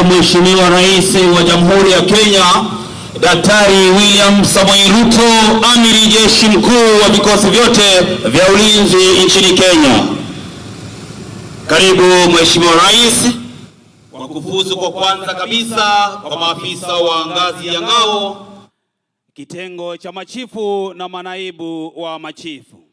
Mheshimiwa Rais wa Jamhuri ya Kenya Daktari William Samoei Ruto, Amiri Jeshi Mkuu wa vikosi vyote vya ulinzi nchini Kenya. Karibu Mheshimiwa Rais. Kwa kufuzu kwa kwanza kabisa kwa maafisa wa ngazi ya ngao, kitengo cha machifu na manaibu wa machifu.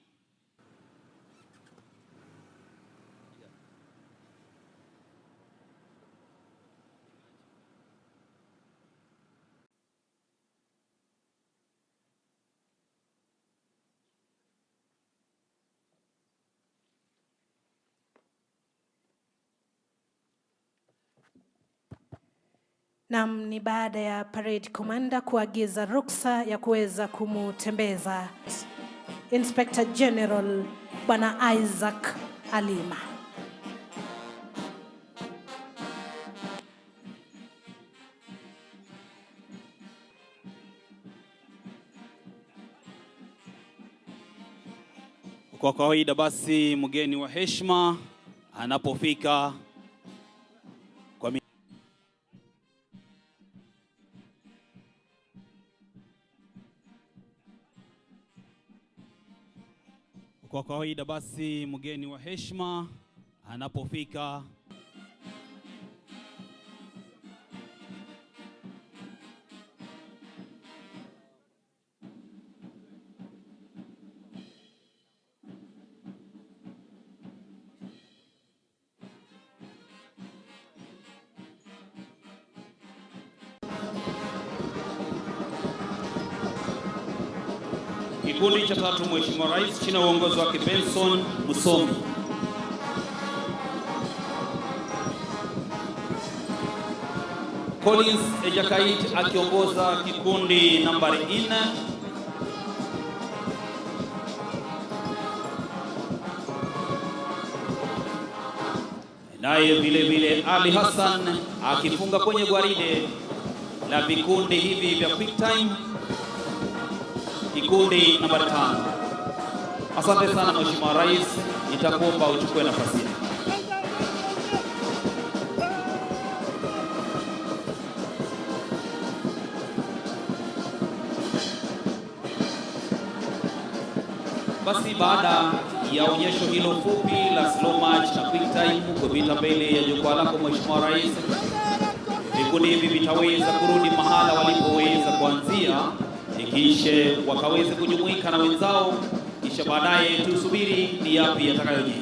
Nam, ni baada ya parade commander kuagiza ruksa ya kuweza kumutembeza Inspector General Bwana Isaac Alima. Kwa kawaida basi mgeni wa heshima anapofika kikundi cha tatu, Mheshimiwa Rais chini ya uongozi wake Benson Musomi. Collins Ejakait akiongoza kikundi nambari 4. Naye vile Ali Hassan akifunga kwenye gwaride la vikundi hivi vya quick time, kikundi nambari 5. Asante sana Mheshimiwa Rais, nitakuomba uchukue nafasi hii. Basi baada ya onyesho hilo fupi la slow march na quick time kupita mbele ya jukwaa lako Mheshimiwa Rais, vikundi hivi vitaweza kurudi mahala walipoweza kuanzia, kisha wakaweze kujumuika na wenzao, kisha baadaye tusubiri ni yapi yatakayojiri.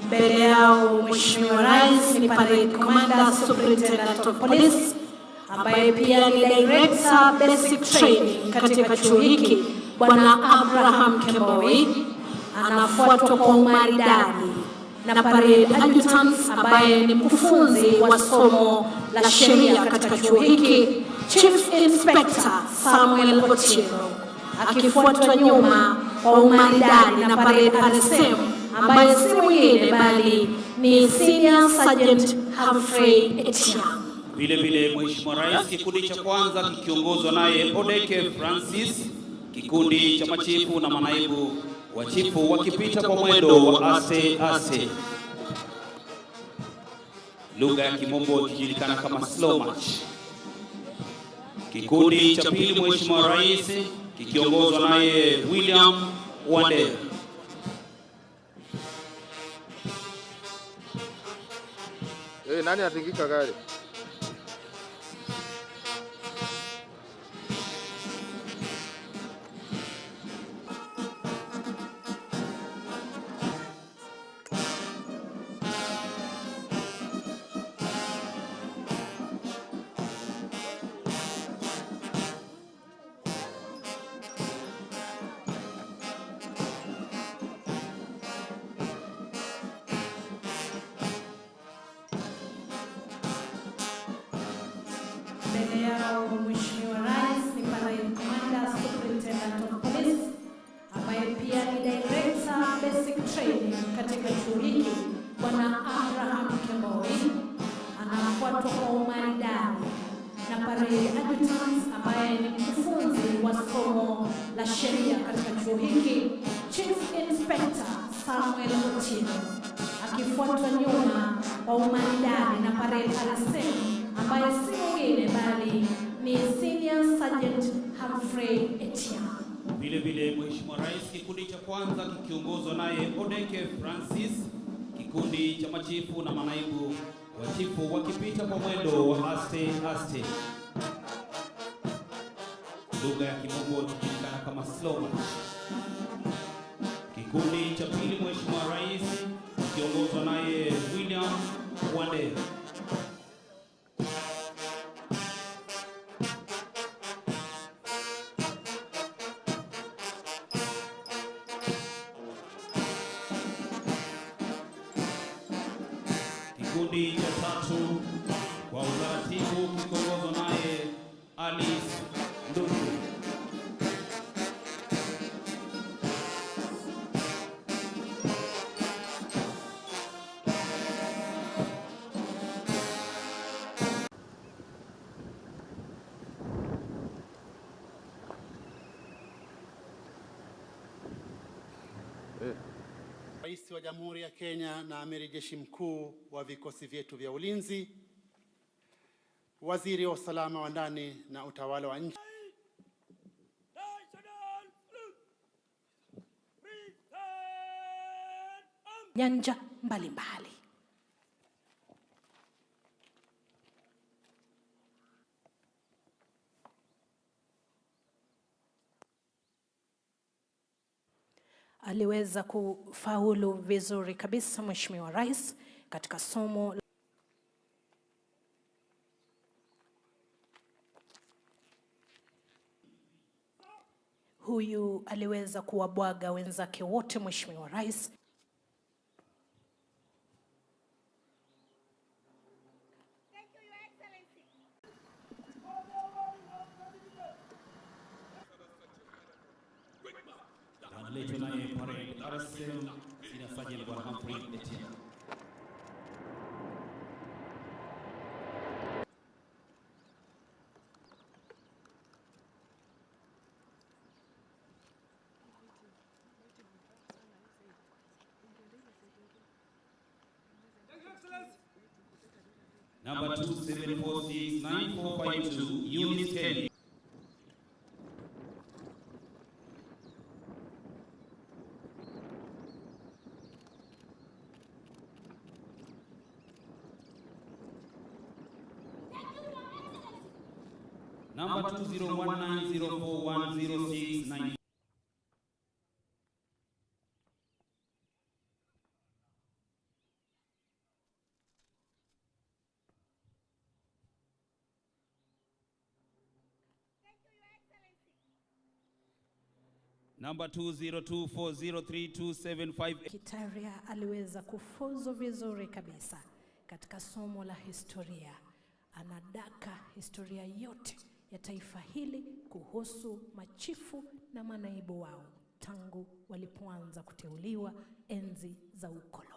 Mbele yao Mheshimiwa Rais ni Parade Commander Superintendent of Police, ambaye pia ni Director Basic Training katika chuo hiki, Bwana Abraham Kemboi. Anafuatwa kwa umaridadi na Parade Adjutant ambaye ni mkufunzi wa somo la sheria katika chuo hiki, Chief Inspector Samuel Otieno, akifuatwa nyuma kwa umaridadi na Parade RSM ambaye si mwingine bali ni Senior Sergeant Humphrey Etiang. Vile vile Mheshimiwa Rais, kikundi cha kwanza kikiongozwa naye Odeke Francis, kikundi cha machifu na manaibu wa chifu wakipita kwa mwendo wa ase ase. Lugha ya kimombo ikijulikana kama slow march. Kikundi cha pili Mheshimiwa Rais kikiongozwa naye William Wande. Nani atingika gari? Mbele yao Mheshimiwa Rais ni Parade Commander Superintendent of Police ambaye pia ni Director Basic Training katika chuo hiki, Bwana Abraham Kemboi, anafuatwa kwa umaridadi na Parade Adjutant ambaye ni mkufunzi wa somo la sheria katika chuo hiki, Chief Inspector Samuel Otieno, akifuatwa nyuma kwa umaridadi na Parade Alaseni ambaye si mwingine bali ni Senior Sergeant Humphrey Etiang. Vile vile Mheshimiwa Rais, kikundi cha kwanza kikiongozwa naye Odeke Francis, kikundi cha machifu na manaibu wa chifu wakipita kwa mwendo wa aste aste. Lugha ya kimombo ikijulikana kama slow march. Kikundi cha pili Mheshimiwa Rais kikiongozwa naye William Wande. Kikundi cha tatu kwa utaratibu kikiongozwa naye Alice Ndugu. Rais wa Jamhuri ya Kenya na Amiri Jeshi Mkuu wa vikosi vyetu vya ulinzi, Waziri wa usalama wa ndani na utawala wa nchi, nyanja mbalimbali. Aliweza kufaulu vizuri kabisa Mheshimiwa Rais katika somo. Huyu aliweza kuwabwaga wenzake wote Mheshimiwa Rais. Analetwa naye Parade RSM Senior Sergeant Bwana Humphrey Etiang. Number 27469452 Unit 10. Number 2019041069. Number 2024032758. Kitaria aliweza kufuzu vizuri kabisa katika somo la historia. Anadaka historia yote ya taifa hili kuhusu machifu na manaibu wao. tangu walipoanza kuteuliwa enzi za ukoloni.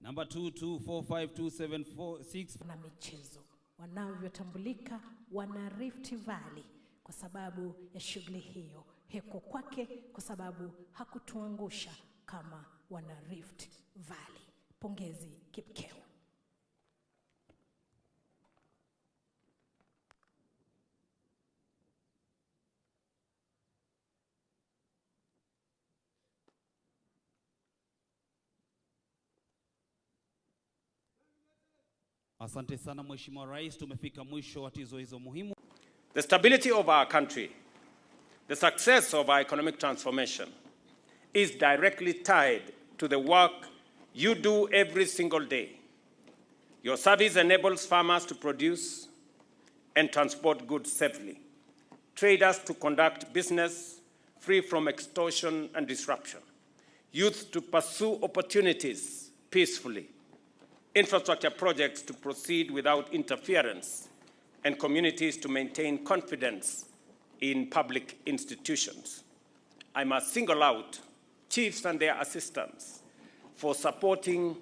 Number 22452746. Na michezo wanavyotambulika wana Rift Valley kwa sababu ya shughuli hiyo. Heko kwake kwa sababu hakutuangusha kama wana Rift Valley. Pongezi Kipkeo. Asante sana Mheshimiwa Rais, tumefika mwisho wa tuzo hizo muhimu. The stability of our country, the success of our economic transformation is directly tied to the work you do every single day. Your service enables farmers to produce and transport goods safely, traders to conduct business free from extortion and disruption, youth to pursue opportunities peacefully, infrastructure projects to proceed without interference, and communities to maintain confidence in public institutions. I must single out chiefs and their assistants for supporting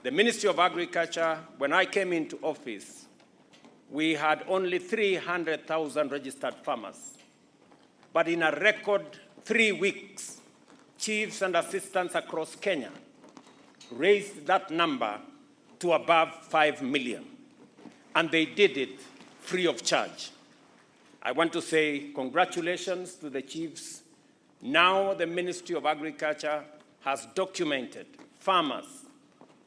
the Ministry of Agriculture. When I came into office, we had only 300,000 registered farmers. But in a record 3 weeks, chiefs and assistants across Kenya raised that number to above 5 million. And they did it free of charge. I want to say congratulations to the chiefs. Now the Ministry of Agriculture has documented farmers,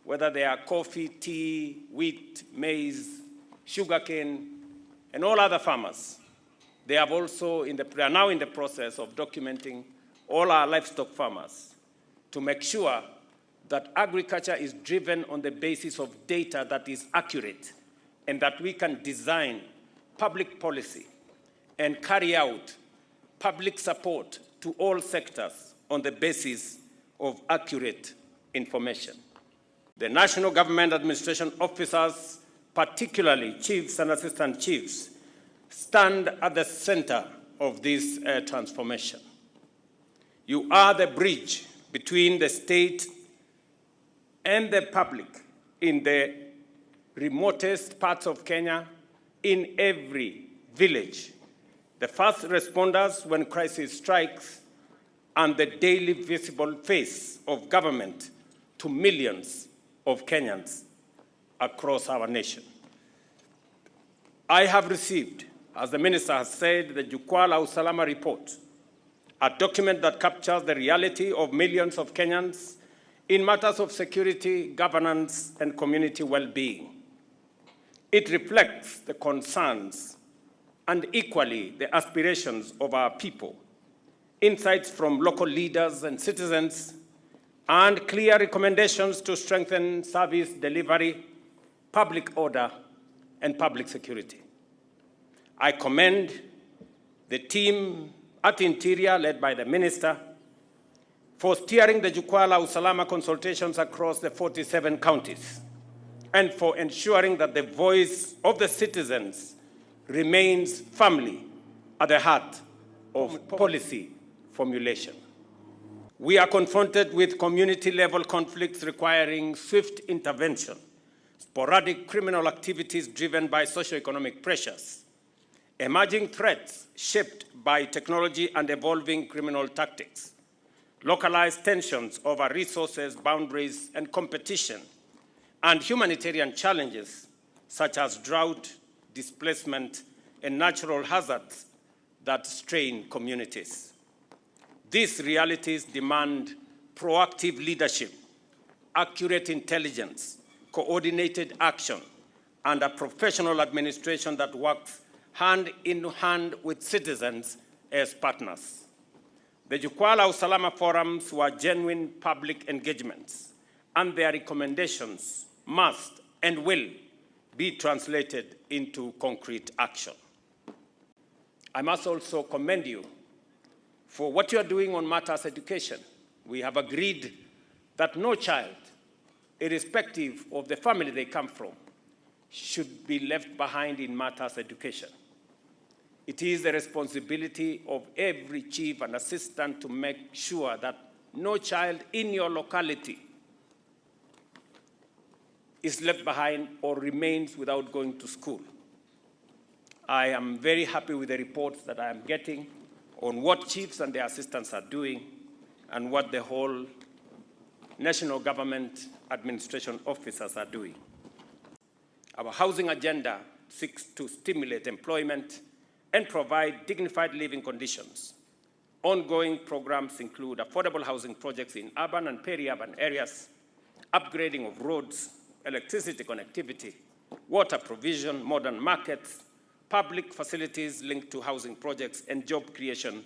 whether they are coffee, tea, wheat, maize, sugarcane, and all other farmers. They have also they are now in the process of documenting all our livestock farmers to make sure that agriculture is driven on the basis of data that is accurate and that we can design public policy and carry out public support to all sectors on the basis of accurate information. The national government administration officers, particularly chiefs and assistant chiefs, stand at the center of this transformation. You are the bridge between the state and the public in the remotest parts of Kenya, in every village, the first responders when crisis strikes, and the daily visible face of government to millions of Kenyans across our nation. I have received, as the Minister has said, the Jukwaa la Usalama report, a document that captures the reality of millions of Kenyans in matters of security, governance, and community well-being. It reflects the concerns and equally the aspirations of our people, insights from local leaders and citizens, and clear recommendations to strengthen service delivery, public order, and public security. I commend the team at Interior, led by the Minister, for steering the Jukwaa la Usalama consultations across the 47 counties, and for ensuring that the voice of the citizens remains firmly at the heart of policy formulation. We are confronted with community-level conflicts requiring swift intervention, sporadic criminal activities driven by socioeconomic pressures, emerging threats shaped by technology and evolving criminal tactics, localized tensions over resources, boundaries, and competition, and humanitarian challenges such as drought, displacement, and natural hazards that strain communities. These realities demand proactive leadership, accurate intelligence, coordinated action, and a professional administration that works hand in hand with citizens as partners. The Jukwaa la Usalama forums were genuine public engagements, and their recommendations must and will be translated into concrete action. I must also commend you for what you are doing on matters education. We have agreed that no child irrespective of the family they come from, should be left behind in matters education. It is the responsibility of every chief and assistant to make sure that no child in your locality is left behind or remains without going to school. I am very happy with the reports that I am getting on what chiefs and their assistants are doing and what the whole national government administration officers are doing. Our housing agenda seeks to stimulate employment and provide dignified living conditions. Ongoing programs include affordable housing projects in urban and peri-urban areas, upgrading of roads, electricity connectivity, water provision, modern markets, public facilities linked to housing projects, and job creation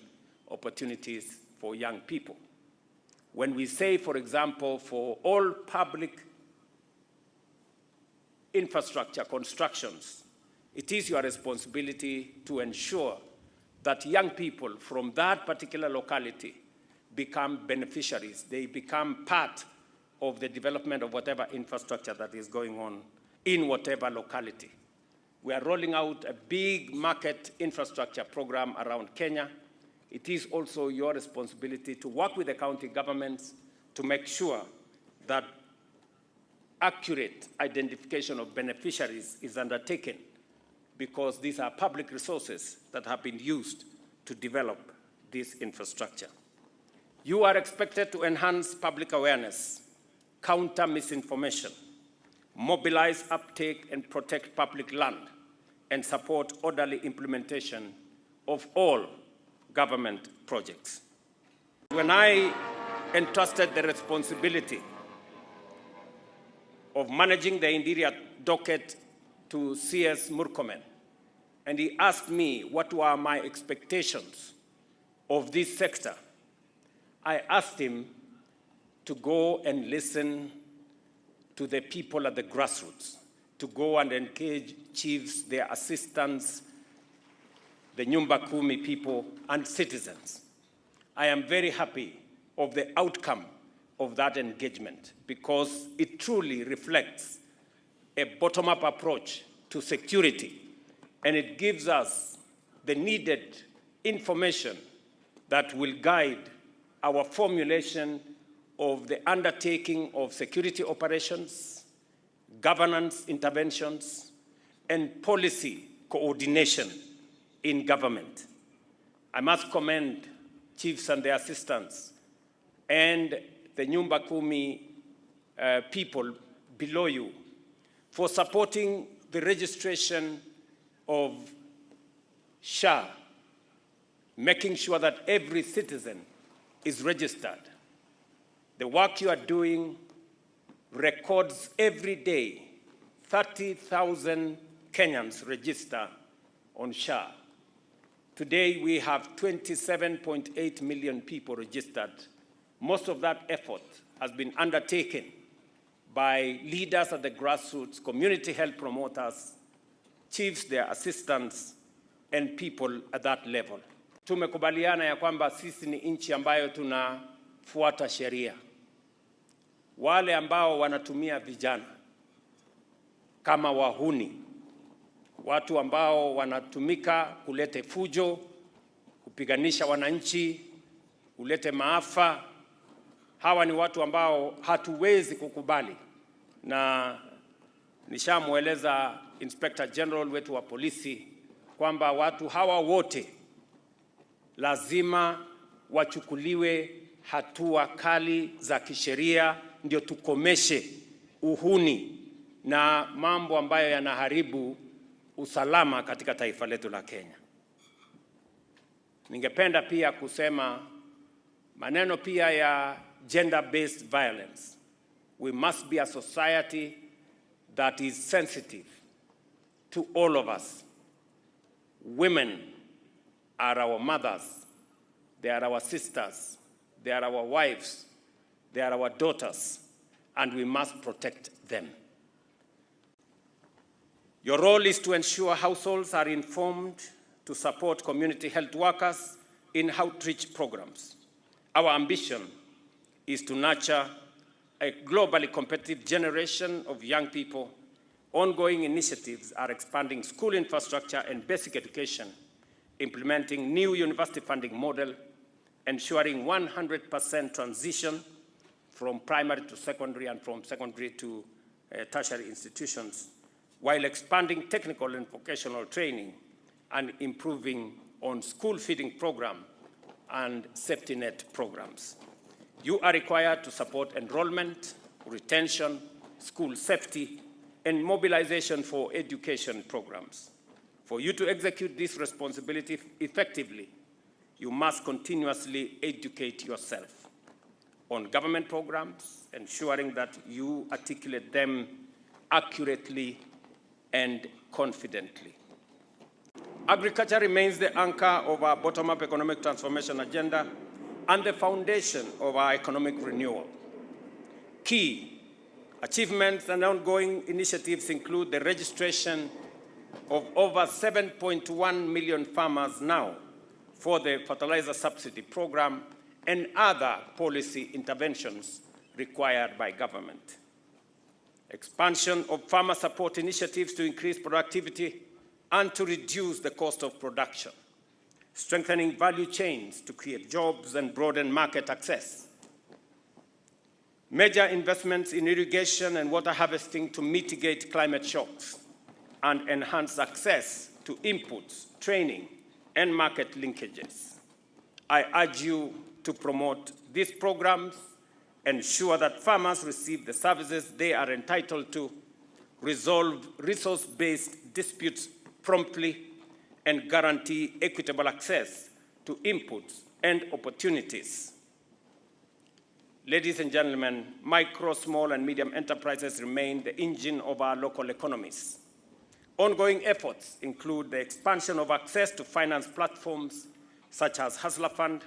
opportunities for young people. When we say, for example, for all public infrastructure constructions, it is your responsibility to ensure that young people from that particular locality become beneficiaries. They become part of the development of whatever infrastructure that is going on in whatever locality. We are rolling out a big market infrastructure program around Kenya. It is also your responsibility to work with the county governments to make sure that accurate identification of beneficiaries is undertaken, because these are public resources that have been used to develop this infrastructure. You are expected to enhance public awareness, counter misinformation, mobilize uptake and protect public land, and support orderly implementation of all government projects. When I entrusted the responsibility of managing the Interior docket to CS Murkomen, and he asked me what were my expectations of this sector, I asked him to go and listen to the people at the grassroots, to go and engage chiefs, their assistants, the Nyumba Kumi people, and citizens. I am very happy of the outcome of that engagement, because it truly reflects a bottom-up approach to security, and it gives us the needed information that will guide our formulation of the undertaking of security operations, governance interventions, and policy coordination in government. I must commend chiefs and their assistants and the Nyumba Kumi people below you for supporting the registration of SHA, making sure that every citizen is registered. The work you are doing records every day 30,000 Kenyans register on SHA. Today we have 27.8 million people registered. Most of that effort has been undertaken by leaders at the grassroots, community health promoters, chiefs, their assistants, and people at that level. Tumekubaliana ya kwamba sisi ni nchi ambayo tunafuata sheria. Wale ambao wanatumia vijana kama wahuni, watu ambao wanatumika kulete fujo, kupiganisha wananchi, kulete maafa, hawa ni watu ambao hatuwezi kukubali. Na nishamueleza Inspector General wetu wa polisi kwamba watu hawa wote lazima wachukuliwe hatua kali za kisheria, ndio tukomeshe uhuni na mambo ambayo yanaharibu usalama katika taifa letu la Kenya. Ningependa pia kusema maneno pia ya gender-based violence. We must be a society that is sensitive to all of us. Women are our mothers, they are our sisters, they are our wives, they are our daughters, and we must protect them. Your role is to ensure households are informed, to support community health workers in outreach programs. Our ambition is to nurture a globally competitive generation of young people, ongoing initiatives are expanding school infrastructure and basic education, implementing new university funding model, ensuring 100% transition from primary to secondary and from secondary to tertiary institutions, while expanding technical and vocational training and improving on school feeding program and safety net programs. You are required to support enrollment, retention, school safety, and mobilization for education programs. For you to execute this responsibility effectively, you must continuously educate yourself on government programs, ensuring that you articulate them accurately and confidently. Agriculture remains the anchor of our bottom-up economic transformation agenda and the foundation of our economic renewal. Key achievements and ongoing initiatives include the registration of over 7.1 million farmers now for the fertilizer subsidy program and other policy interventions required by government. Expansion of farmer support initiatives to increase productivity and to reduce the cost of production. Strengthening value chains to create jobs and broaden market access. Major investments in irrigation and water harvesting to mitigate climate shocks and enhance access to inputs, training, and market linkages. I urge you to promote these programs, ensure that farmers receive the services they are entitled to, resolve resource-based disputes promptly, and guarantee equitable access to inputs and opportunities. Ladies and gentlemen, micro, small, and medium enterprises remain the engine of our local economies. Ongoing efforts include the expansion of access to finance platforms such as Hustler Fund,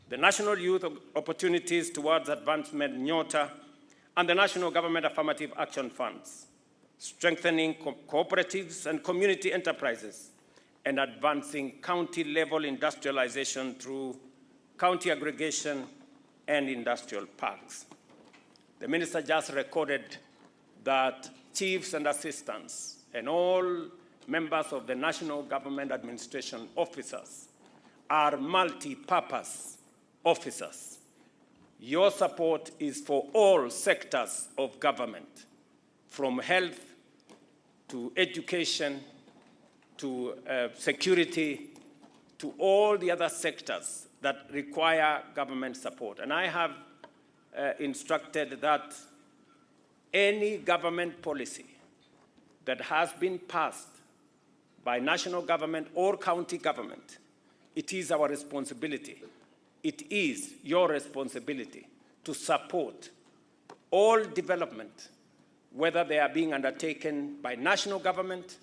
the National Youth Opportunities Towards Advancement NYOTA, and the National Government Affirmative Action Funds, strengthening cooperatives and community enterprises, and advancing county-level industrialization through county aggregation and industrial parks. The minister just recorded that chiefs and assistants and all members of the National Government Administration officers are multi-purpose officers. Your support is for all sectors of government, from health to education to security to all the other sectors that require government support. And I have instructed that any government policy that has been passed by national government or county government, it is our responsibility. It is your responsibility to support all development, whether they are being undertaken by national government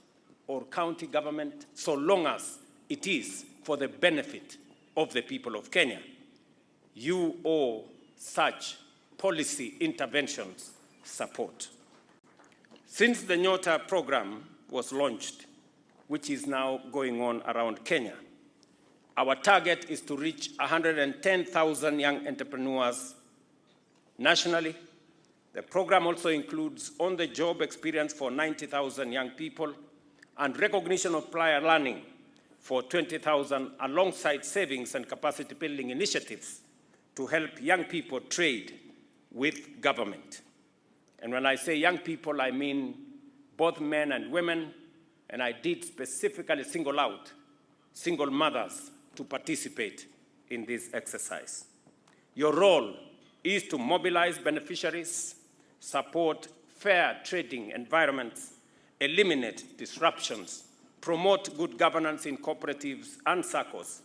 or county government, so long as it is for the benefit of the people of Kenya. You owe such policy interventions support. Since the NYOTA program was launched, which is now going on around Kenya, our target is to reach 110,000 young entrepreneurs nationally. The program also includes on-the-job experience for 90,000 young people and recognition of prior learning for 20,000 alongside savings and capacity building initiatives to help young people trade with government. And when I say young people, I mean both men and women, and I did specifically single out single mothers to participate in this exercise. Your role is to mobilize beneficiaries, support fair trading environments, eliminate disruptions, promote good governance in cooperatives and SACCOs,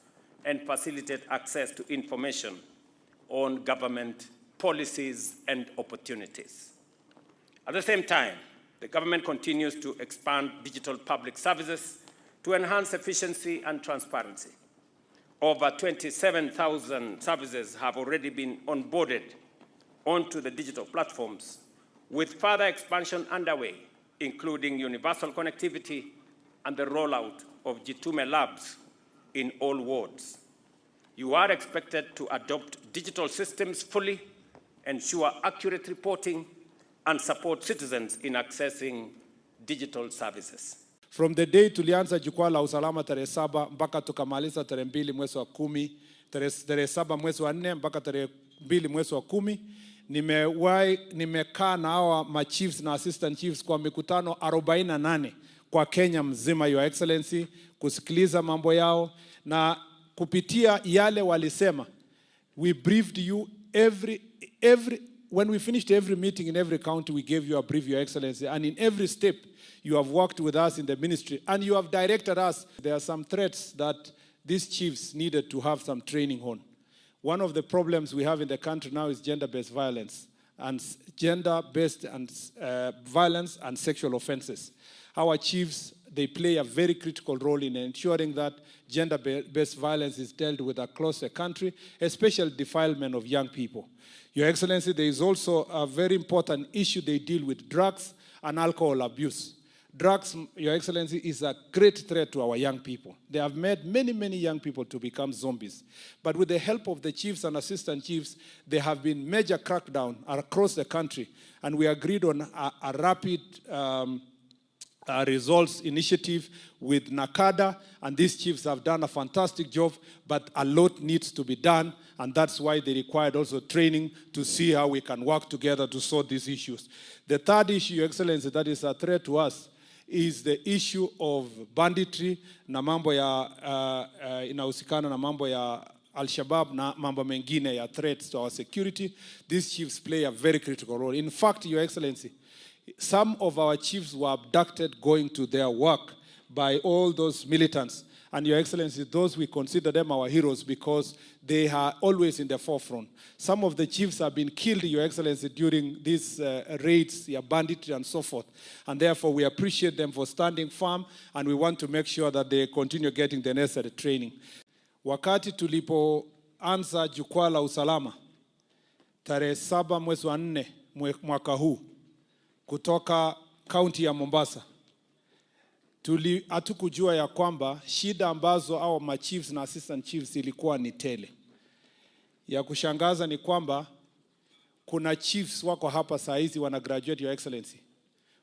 and facilitate access to information on government policies and opportunities. At the same time, the government continues to expand digital public services to enhance efficiency and transparency. Over 27,000 services have already been onboarded onto the digital platforms, with further expansion underway, including universal connectivity and the rollout of Jitume labs in all wards. You are expected to adopt digital systems fully ensure accurate reporting, and support citizens in accessing digital services. From the day tulianza jukwaa la usalama tarehe 7 mpaka tukamaliza tarehe 2 mwezi wa 10, tarehe 7 mwezi wa 4 mpaka tarehe 2 mwezi wa 10, nimekaa na hawa ma chiefs na assistant chiefs kwa mikutano 48 kwa Kenya mzima, Your Excellency, kusikiliza mambo yao na kupitia yale walisema. We briefed you when we finished every meeting in every county, we gave you a brief, Your Excellency, and in every step you have worked with us in the ministry and you have directed us. There are some threats that these chiefs needed to have some training on. One of the problems we have in the country now is gender-based violence and violence and sexual offenses. Our chiefs, they play a very critical role in ensuring that gender-based violence is dealt with across the country, especially defilement of young people. Your Excellency, there is also a very important issue they deal with: drugs and alcohol abuse. Drugs, Your Excellency, is a great threat to our young people. They have made many, many young people to become zombies. But with the help of the chiefs and assistant chiefs, there have been major crackdown across the country, and we agreed on a rapid results initiative with NACADA, and these chiefs have done a fantastic job, but a lot needs to be done, and that's why they required also training to see how we can work together to sort these issues. The third issue, Your Excellency, that is a threat to us is the issue of banditry na mambo ya inahusikana na mambo ya Al-Shabaab na mambo mengine ya threats to our security. These chiefs play a very critical role. In fact, Your Excellency, some of our chiefs were abducted going to their work by all those militants. And Your Excellency, those we consider them our heroes because they are always in the forefront. Some of the chiefs have been killed, Your Excellency, during these raids, banditry and so forth. And therefore, we appreciate them for standing firm, and we want to make sure that they continue getting the necessary training. Wakati tulipoanza jukwaa la usalama, tarehe 7 mwezi wa 4 mwaka huu, kutoka kaunti ya Mombasa, hatukujua ya kwamba shida ambazo au ma chiefs na assistant chiefs ilikuwa ni tele. Ya kushangaza ni kwamba kuna chiefs wako hapa saa hizi wana graduate, Your Excellency.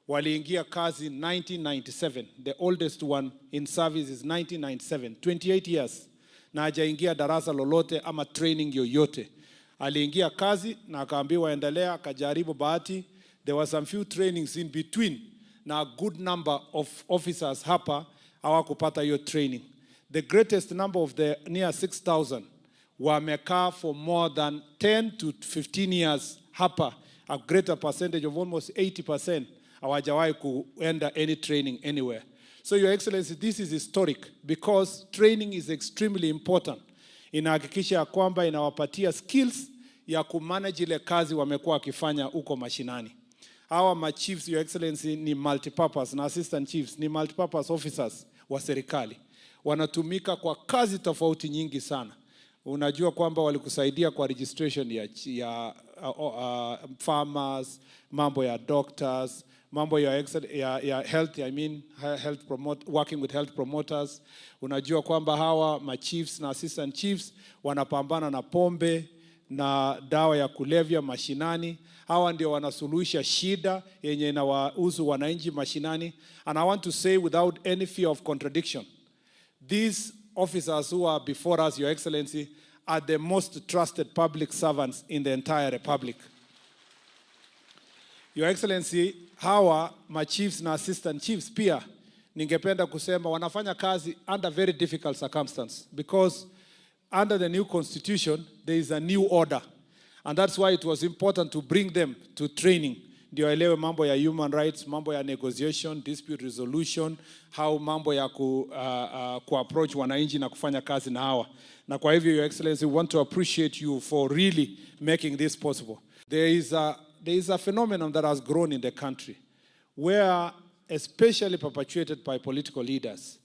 Waliingia kazi 1997. The oldest one in service is 1997, 28 years. Na hajaingia darasa lolote ama training yoyote. Aliingia kazi na akaambiwa endelea, akajaribu bahati. There were some few trainings in between. Na a good number of officers hapa hawakupata hiyo training. The greatest number of the near 6,000 wamekaa for more than 10 to 15 years hapa. A greater percentage of almost 80% hawajawahi kuenda any training anywhere. So Your Excellency, this is historic because training is extremely important. Inahakikisha ya kwamba inawapatia skills ya kumanage ile kazi wamekuwa wakifanya huko mashinani. Our ma chiefs, Your Excellency, ni multipurpose, na assistant chiefs ni multipurpose officers wa serikali. Wanatumika kwa kazi tofauti nyingi sana. Unajua kwamba walikusaidia kwa registration ya farmers, mambo ya doctors, mambo ya health, working with health promoters. Unajua kwamba hawa ma chiefs na assistant chiefs wanapambana na pombe na dawa ya kulevya mashinani. Hawa ndio wanasuluhisha shida yenye inawahusu wananchi mashinani. And I want to say without any fear of contradiction, these officers who are before us, Your Excellency, are the most trusted public servants in the entire republic. Your Excellency, hawa ma chiefs na assistant chiefs pia ningependa kusema wanafanya kazi under very difficult circumstances because under the new constitution there is a new order. And that's why it was important to bring them to training. Ndio elewe mambo ya human rights, mambo ya negotiation, dispute resolution, how mambo ya ku-approach wananchi na kufanya kazi na hawa. Na kwa hivyo, Your Excellency, we want to appreciate you for really making this possible. There is a phenomenon that has grown in the country where, especially perpetuated by political leaders,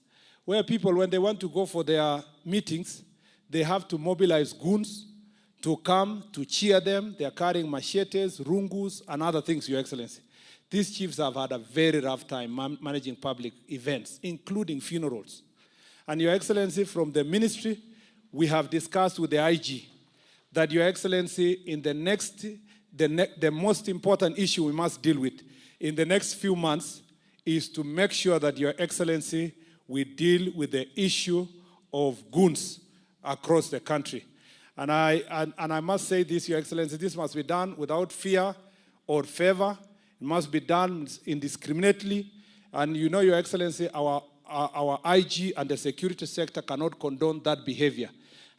where people, when they want to go for their meetings, they have to mobilize goons to come to cheer them. They are carrying machetes, rungus, and other things, Your Excellency. These chiefs have had a very rough time managing public events, including funerals. And Your Excellency, from the ministry, we have discussed with the IG that, Your Excellency, in the next the most important issue we must deal with in the next few months is to make sure that Your Excellency, we deal with the issue of goons across the country. And I must say this, Your Excellency, this must be done without fear or favor. It must be done indiscriminately. And you know, Your Excellency, our IG and the security sector cannot condone that behavior.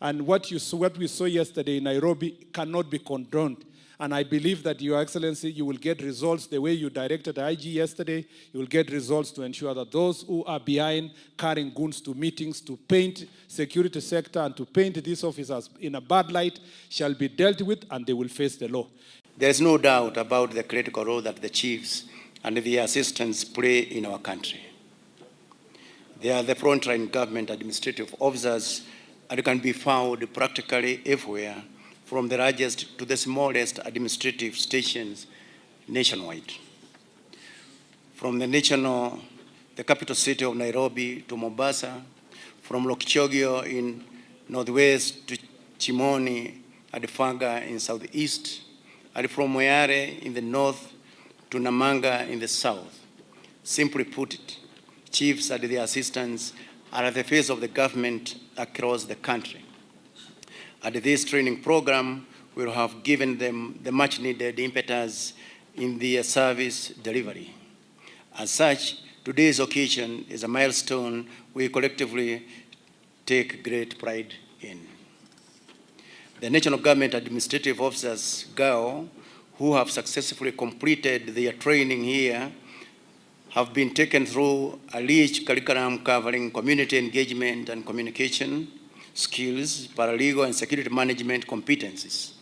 And what we saw yesterday in Nairobi cannot be condoned. And I believe that, Your Excellency, you will get results the way you directed the IG yesterday. You will get results to ensure that those who are behind carrying goons to meetings, to paint security sector and to paint these officers in a bad light shall be dealt with, and they will face the law. There is no doubt about the critical role that the chiefs and their assistants play in our country. They are the frontline government administrative officers and can be found practically everywhere, from the largest to the smallest administrative stations nationwide. From the capital city of Nairobi to Mombasa, from Lokchogio in northwest to Chimoni and Fanga in southeast, and from Moyale in the north to Namanga in the south. Simply put it, chiefs and their assistants are at the face of the government across the country. And this training program will have given them the much needed impetus in their service delivery. As such, today's occasion is a milestone we collectively take great pride in. The National Government Administrative Officers, GAO, who have successfully completed their training here, have been taken through a rich curriculum covering community engagement and communication skills, paralegal and security management competencies,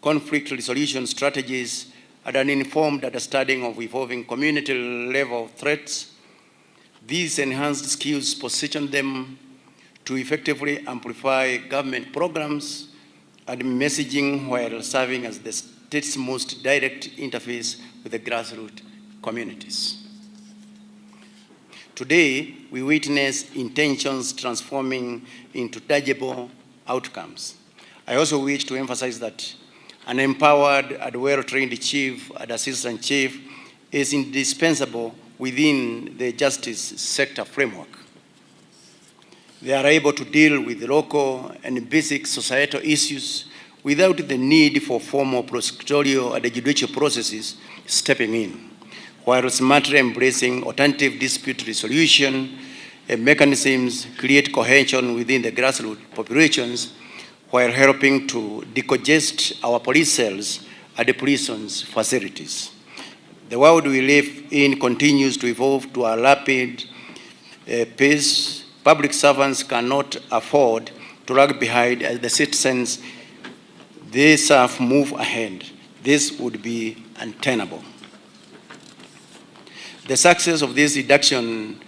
conflict resolution strategies, and an informed understanding of evolving community-level threats. These enhanced skills position them to effectively amplify government programs and messaging while serving as the state's most direct interface with the grassroots communities. Today, we witness intentions transforming into tangible outcomes. I also wish to emphasize that an empowered and well-trained chief and assistant chief is indispensable within the justice sector framework. They are able to deal with local and basic societal issues without the need for formal prosecutorial and judicial processes stepping in, while smartly embracing alternative dispute resolution mechanisms create cohesion within the grassroots populations, while helping to decongest our police cells and the prisons facilities. The world we live in continues to evolve to a rapid pace. Public servants cannot afford to lag behind as the citizens they serve move ahead. This would be untenable. The success of this reduction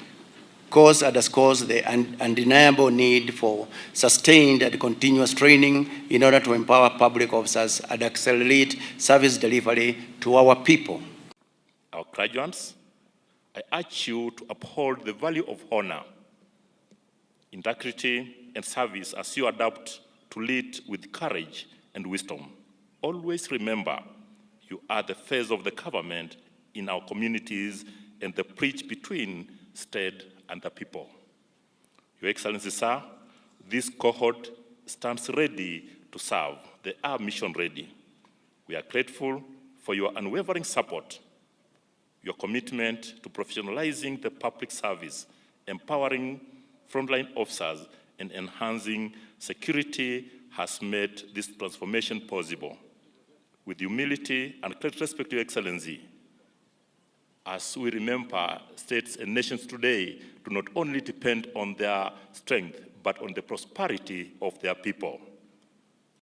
underscores the undeniable need for sustained and continuous training in order to empower public officers and accelerate service delivery to our people. Our graduates, I urge you to uphold the value of honor, integrity, and service as you adapt to lead with courage and wisdom. Always remember, you are the face of the government in our communities and the bridge between state and the people. Your Excellency, sir, this cohort stands ready to serve. They are mission ready. We are grateful for your unwavering support, your commitment to professionalizing the public service, empowering frontline officers, and enhancing security has made this transformation possible. With humility and great respect to Your Excellency, as we remember, states and nations today do not only depend on their strength, but on the prosperity of their people.